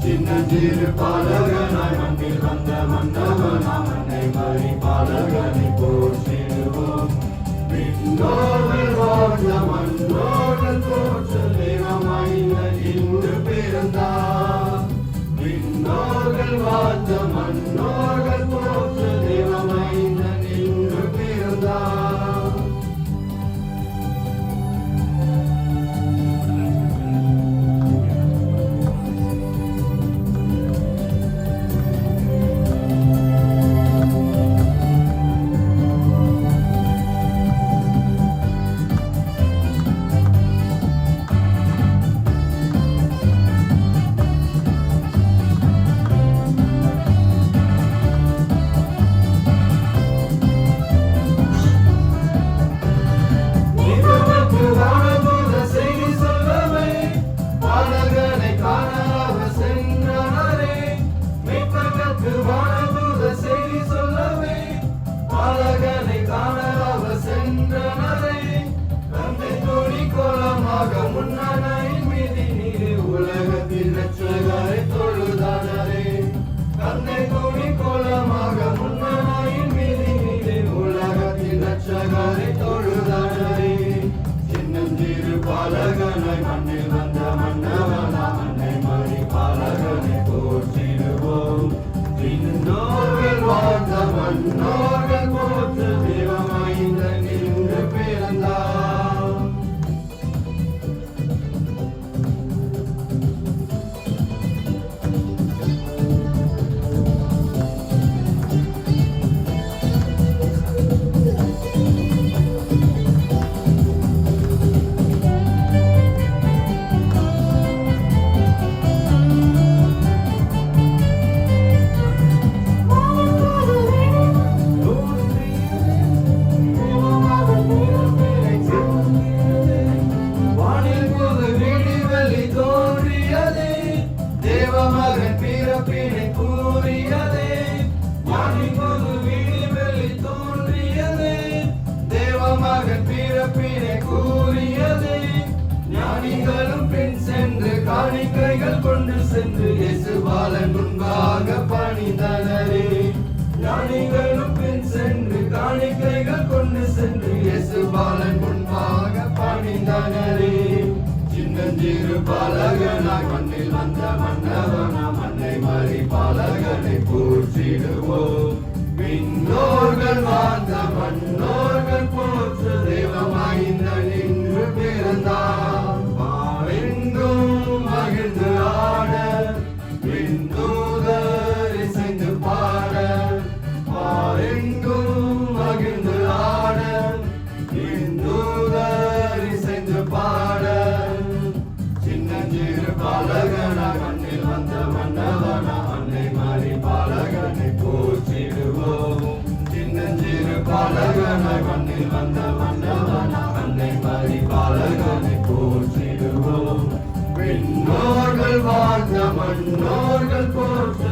சின்னஞ்சிறு பாலகனாய் மண்ணில் வந்த மன்னவனாம் அன்னை மரி பாலகனை போற்றிடுவோம். விண்ணோர்கள் வாழ்ந்த மன்னோர்கள் போற்ற தெய்வமாயினர் இன்று பிறந்தார். விண்ணோர்கள் வாழ்ந்த மன்னோர்கள் போற்ற தெய்வமாயினர் இன்று பிறந்தார். பாலகனாய் மண்ணில் வந்த மன்னவனாம் அன்னை மரி பாலகனை போற்றிடுவோம். விண்ணோர்கள் வாழ்ந்த மன்னோர்கள் போற்ற தெய்வமாயினர் இன்று பிறந்தார். ஞானிகளும் பின் சென்று காணிக்கைகள் கொண்டு சென்று இயேசுபாலன் முன்பாக பணிந்தனரே. ஞானிகளும் பின் சென்று காணிக்கைகள் கொண்டு சென்று இயேசுபாலன் முன்பாக பணிந்தனரே. சின்னஞ்சிறு பாலகனாய் மண்ணில் வந்த மன்னவனாம் அன்னை மரி பாலகனை போற்றிடுவோம். விண்ணோர்கள் வாழ்ந்த மன்னோர்கள் போற்ற தெய்வமாயினர் இன்று பிறந்தார். பாரெங்கும் மகிழ்ந்து ஆட விண்ணூதர் இசைந்து பாட. பாரெங்கும் மகிழ்ந்து ஆட விண்ணூதர் இசைந்து பாட. சின்னஞ்சிறு பாலகனாய் மண்ணில் வந்த மன்னவனாம் அன்னை மரி பாலகனை போற்றிடுவோம். சின்னஞ்சிறு பாலகனாய் மண்ணில் வந்த மன்னவனாம் அன்னை மரி பாலகனை போற்றிடுவோம். விண்ணோர்கள் வாழ்ந்த மன்னோர்கள் போற்ற